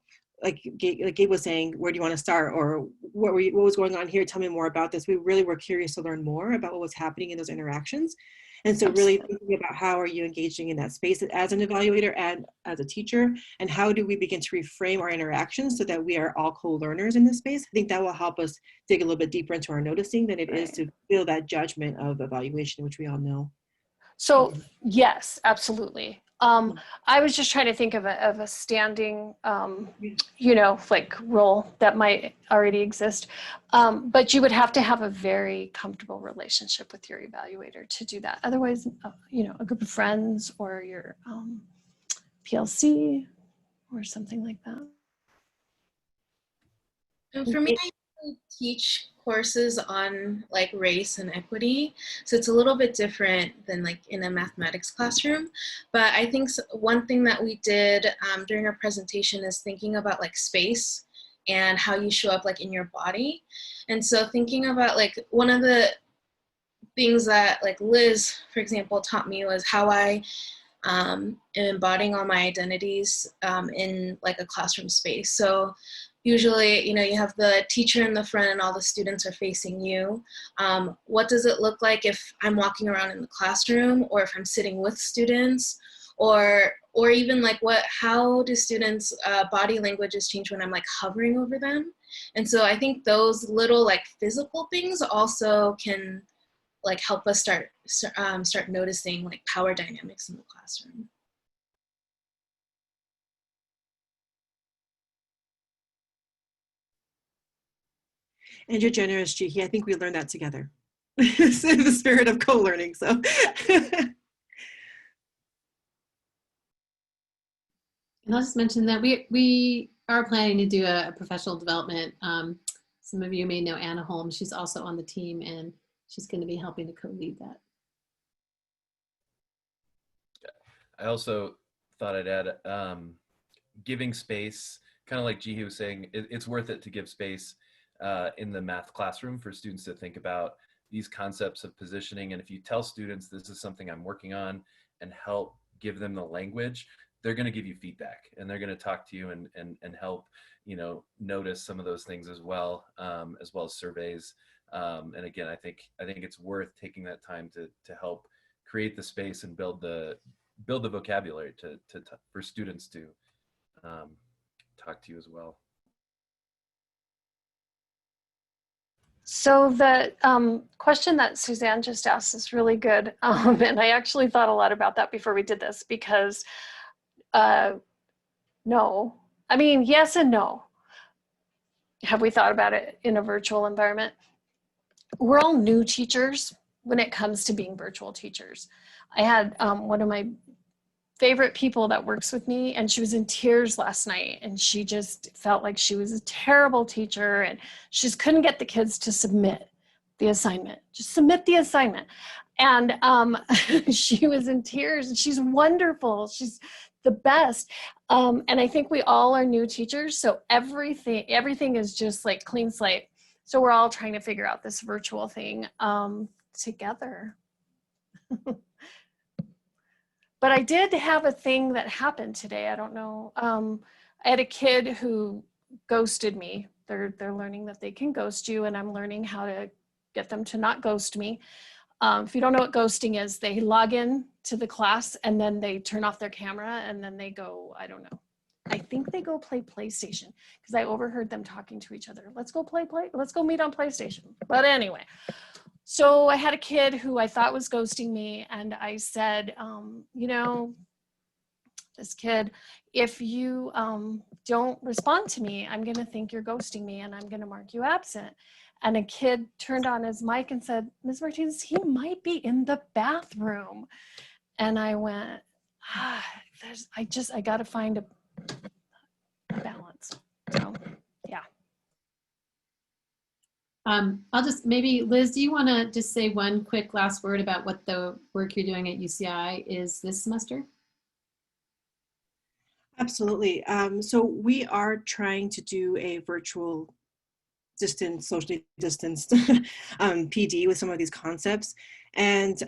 Gabe was saying, where do you want to start? Or what was going on here? Tell me more about this. We really were curious to learn more about what was happening in those interactions. And so really thinking about how are you engaging in that space as an evaluator and as a teacher, and how do we begin to reframe our interactions so that we are all co-learners in this space? I think that will help us dig a little bit deeper into our noticing than it is to feel that judgment of evaluation, which we all know. So yes, absolutely. I was just trying to think of a standing, you know, like role that might already exist. But you would have to have a very comfortable relationship with your evaluator to do that. Otherwise, you know, a group of friends or your PLC or something like that. And for me, I usually teach courses on like race and equity. So it's a little bit different than like in a mathematics classroom. But I think one thing that we did during our presentation is thinking about like space and how you show up like in your body. And so thinking about like one of the things that like Liz, for example, taught me was how I am embodying all my identities in like a classroom space. So usually, you know, you have the teacher in the front and all the students are facing you. What does it look like if I'm walking around in the classroom, or if I'm sitting with students, or even like how do students' body languages change when I'm like hovering over them? And so I think those little like physical things also can like help us start noticing like power dynamics in the classroom. And you're generous, Jihee. I think we learned that together. It's in the spirit of co-learning. So and I'll just mention that we are planning to do a professional development. Some of you may know Anna Holmes. She's also on the team, and she's going to be helping to co-lead that. I also thought I'd add giving space, kind of like Jihee was saying, it's worth it to give space in the math classroom for students to think about these concepts of positioning. And if you tell students this is something I'm working on and help give them the language, they're going to give you feedback, and they're going to talk to you and help, you know, notice some of those things as well as surveys. And again, I think it's worth taking that time to help create the space and build the vocabulary for students to talk to you as well. So the question that Suzanne just asked is really good. And I actually thought a lot about that before we did this, because no, I mean, yes and no. Have we thought about it in a virtual environment? We're all new teachers when it comes to being virtual teachers. I had one of my favorite people that works with me, and she was in tears last night, and she just felt like she was a terrible teacher, and she just couldn't get the kids to submit the assignment. Just submit the assignment. And she was in tears, and she's wonderful. She's the best. And I think we all are new teachers, so everything is just like clean slate. So we're all trying to figure out this virtual thing together. But I did have a thing that happened today. I don't know. I had a kid who ghosted me. They're learning that they can ghost you, and I'm learning how to get them to not ghost me. If you don't know what ghosting is, they log in to the class and then they turn off their camera and then they go, I don't know. I think they go play PlayStation because I overheard them talking to each other. Let's go let's go meet on PlayStation. But anyway, so I had a kid who I thought was ghosting me, and I said, you know, this kid, if you don't respond to me, I'm gonna think you're ghosting me and I'm gonna mark you absent. And a kid turned on his mic and said, Ms. Martinez, he might be in the bathroom. And I went, I gotta find a balance. So, yeah. I'll just, maybe, Liz, do you wanna just say one quick last word about what the work you're doing at UCI is this semester? Absolutely. So we are trying to do a virtual socially distanced PD with some of these concepts. And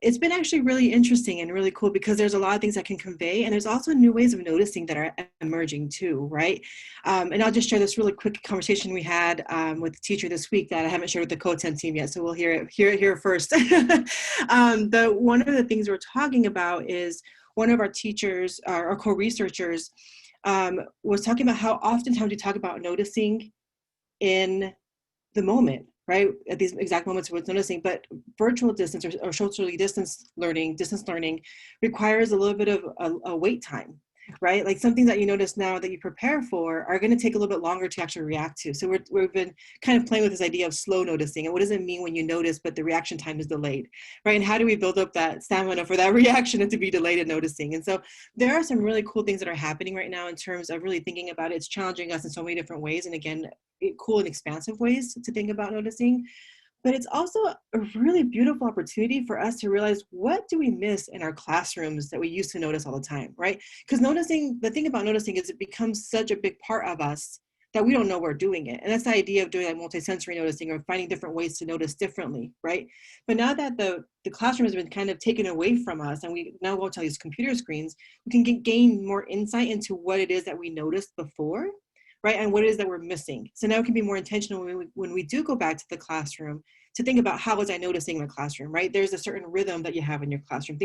it's been actually really interesting and really cool because there's a lot of things that can convey, and there's also new ways of noticing that are emerging too, right? And I'll just share this really quick conversation we had with the teacher this week that I haven't shared with the co-10 team yet, so we'll hear it here first. One of the things we're talking about is one of our teachers, our co-researchers, was talking about how oftentimes we talk about noticing in the moment, right? At these exact moments where it's noticing, but virtual distance or socially distance learning, distance learning requires a little bit of a wait time, right? Like something that you notice now that you prepare for are going to take a little bit longer to actually react to. So we've been kind of playing with this idea of slow noticing. And what does it mean when you notice, but the reaction time is delayed, right? And how do we build up that stamina for that reaction and to be delayed in noticing? And so there are some really cool things that are happening right now in terms of really thinking about it. It's challenging us in so many different ways. And again, cool and expansive ways to think about noticing. But it's also a really beautiful opportunity for us to realize, what do we miss in our classrooms that we used to notice all the time, right? Because noticing, the thing about noticing is it becomes such a big part of us that we don't know we're doing it. And that's the idea of doing like multisensory noticing or finding different ways to notice differently, right? But now that the classroom has been kind of taken away from us and we now go to these computer screens, we can gain more insight into what it is that we noticed before, right? And what it is that we're missing. So now it can be more intentional when we do go back to the classroom to think about, how was I noticing in the classroom, right? There's a certain rhythm that you have in your classroom,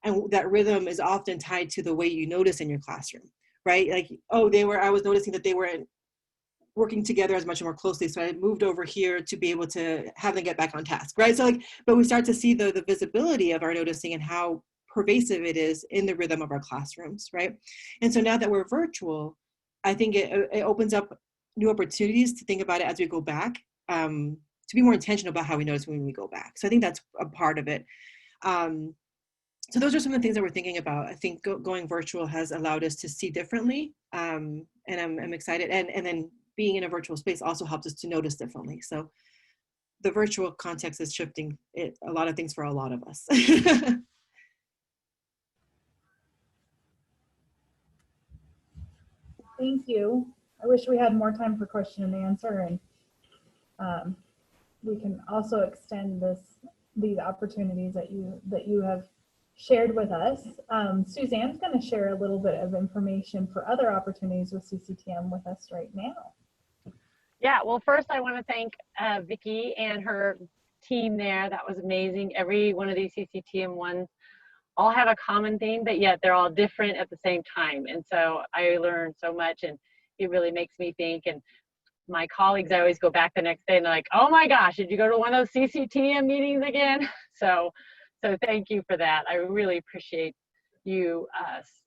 and that rhythm is often tied to the way you notice in your classroom, right? Like, oh, I was noticing that they weren't working together as much more closely. So I moved over here to be able to have them get back on task, right? So but we start to see the visibility of our noticing and how pervasive it is in the rhythm of our classrooms, right? And so now that we're virtual, I think it opens up new opportunities to think about it as we go back, to be more intentional about how we notice when we go back. So I think that's a part of it. So those are some of the things that we're thinking about. I think going virtual has allowed us to see differently, and I'm excited. And then being in a virtual space also helps us to notice differently. So the virtual context is shifting a lot of things for a lot of us. Thank you. I wish we had more time for question and answer, and we can also extend these opportunities that you have shared with us. Suzanne's going to share a little bit of information for other opportunities with CCTM with us right now. Yeah, well, first I want to thank Vicki and her team there. That was amazing. Every one of these CCTM ones all have a common theme, but yet they're all different at the same time. And so I learned so much, and it really makes me think. And my colleagues, I always go back the next day and they're like, oh my gosh, did you go to one of those CCTM meetings again? So thank you for that. I really appreciate you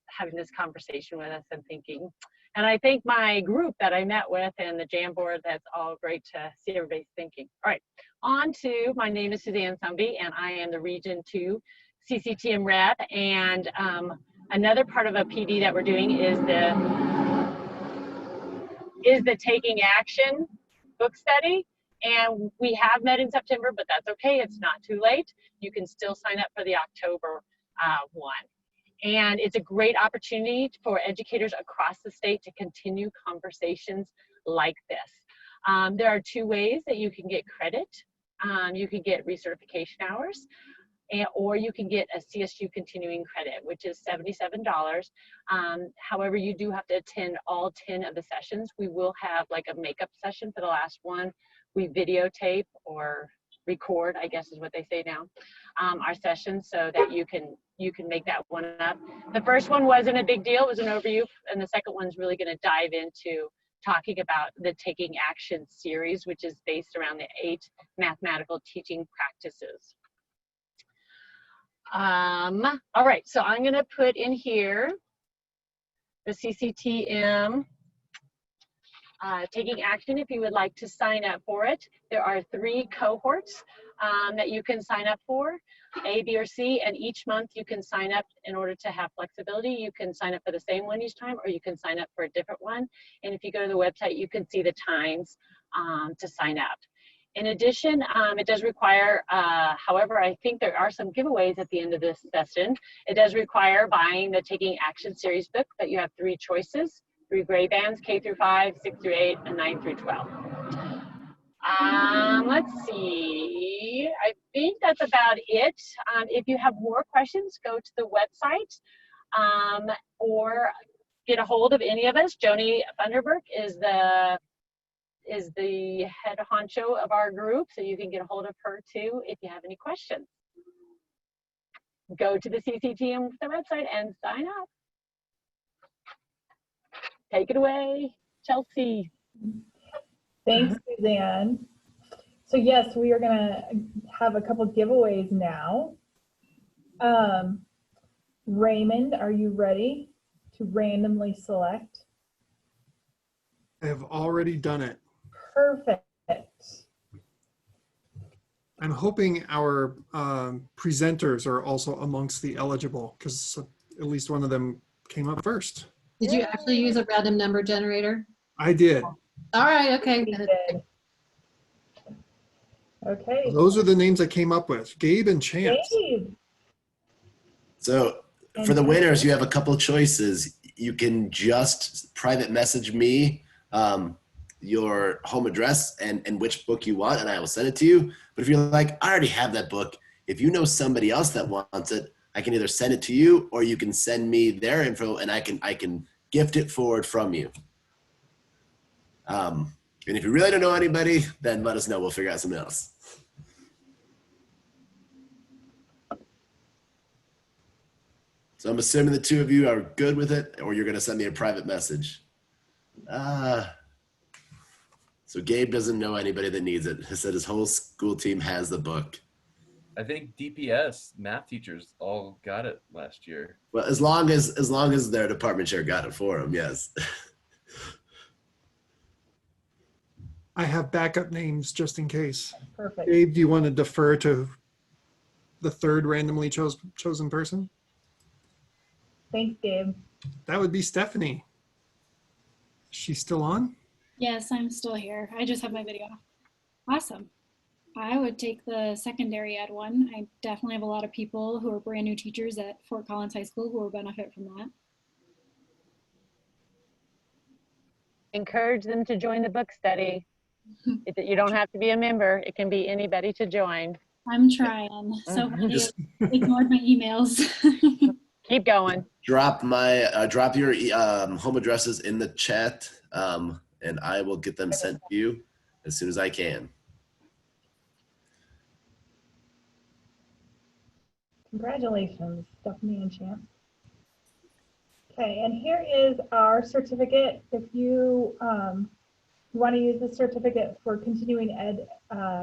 having this conversation with us and thinking. And I thank my group that I met with and the Jamboard. That's all great to see everybody's thinking. All right, on to, my name is Suzanne Sumby, and I am the Region 2 CCTM rep. And another part of a PD that we're doing is the Taking Action book study. And we have met in September, but that's okay. It's not too late. You can still sign up for the October one. And it's a great opportunity for educators across the state to continue conversations like this. There are two ways that you can get credit. You can get recertification hours, or you can get a CSU continuing credit, which is $77. However, you do have to attend all 10 of the sessions. We will have like a makeup session for the last one. We videotape or record, I guess is what they say now, our sessions, so that you can make that one up. The first one wasn't a big deal, it was an overview, and the second one's really going to dive into talking about the Taking Action series, which is based around the 8 mathematical teaching practices. All right, so I'm going to put in here the CCTM Taking Action if you would like to sign up for it. There are 3 cohorts that you can sign up for, A, B, or C, and each month you can sign up in order to have flexibility. You can sign up for the same one each time, or you can sign up for a different one. And if you go to the website, you can see the times to sign up. In addition, it does require, however, I think there are some giveaways at the end of this session. It does require buying the Taking Action series book, but you have 3 choices, 3 grade bands, K through 5, 6 through 8, and 9 through 12. Let's see, I think that's about it. If you have more questions, go to the website or get a hold of any of us. Joni Funderburk is the head honcho of our group, so you can get a hold of her too if you have any questions. Go to the CCTM the website and sign up. Take it away, Chelsea. Thanks, Suzanne. So yes, we are gonna have a couple giveaways now. Raymond, are you ready to randomly select? I have already done it. Perfect. I'm hoping our presenters are also amongst the eligible, because at least one of them came up first. Did you actually use a random number generator? I did. All right, okay. We did. Okay. Those are the names I came up with, Gabe and Chance. Gabe. So for the winners, you have a couple choices. You can just private message me your home address and which book you want, and I will send it to you. But if you're like, I already have that book, if you know somebody else that wants it, I can either send it to you or you can send me their info and I can gift it forward from you. And if you really don't know anybody, then let us know. We'll figure out something else. So I'm assuming the 2 of you are good with it, or you're going to send me a private message. So Gabe doesn't know anybody that needs it. He said his whole school team has the book. I think DPS math teachers all got it last year. Well, as long as their department chair got it for them, yes. I have backup names just in case. Perfect. Gabe, do you want to defer to the 3rd randomly chosen person? Thanks, Gabe. That would be Stephanie. She's still on? Yes, I'm still here. I just have my video off. Awesome. I would take the secondary ed one. I definitely have a lot of people who are brand new teachers at Fort Collins High School who will benefit from that. Encourage them to join the book study. You don't have to be a member. It can be anybody to join. I'm trying. So many ignored my emails. Keep going. Drop your home addresses in the chat, and I will get them sent to you as soon as I can. Congratulations, Stephanie and Chance. Okay, and here is our certificate. If you want to use the certificate for continuing ed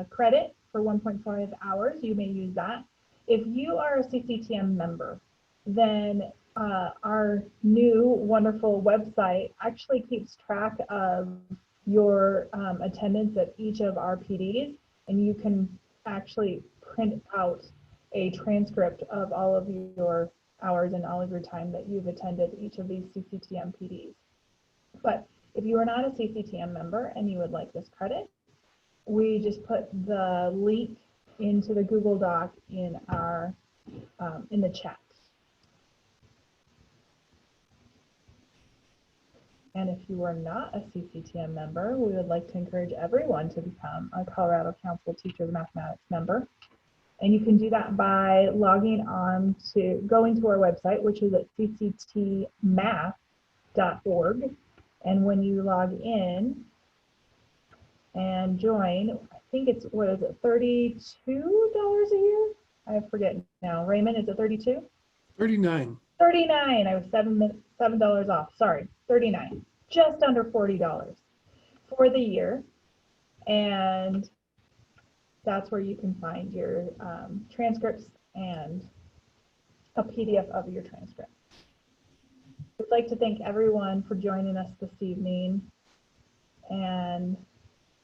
credit for 1.5 hours, you may use that. If you are a CCTM member, then our new wonderful website actually keeps track of your attendance at each of our PDs, and you can actually print out a transcript of all of your hours and all of your time that you've attended each of these CCTM PDs. But if you are not a CCTM member and you would like this credit, we just put the link into the Google Doc in our in the chat. And if you are not a CCTM member, we would like to encourage everyone to become a Colorado Council Teachers Mathematics member. And you can do that by going to our website, which is at cctmath.org. And when you log in and join, I think it's, what is it, $32 a year? I forget now. Raymond, is it 32? 39. 39. I was $7 off. Sorry, 39. Just under $40 for the year. And that's where you can find your transcripts and a PDF of your transcript. I'd like to thank everyone for joining us this evening and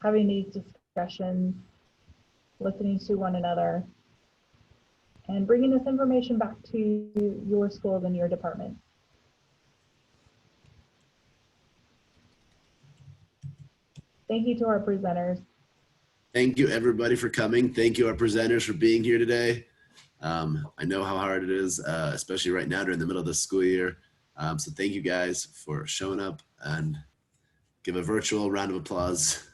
having these discussions, listening to one another, and bringing this information back to your schools and your department. Thank you to our presenters. Thank you everybody for coming. Thank you our presenters for being here today. I know how hard it is, especially right now during the middle of the school year. So thank you guys for showing up, and give a virtual round of applause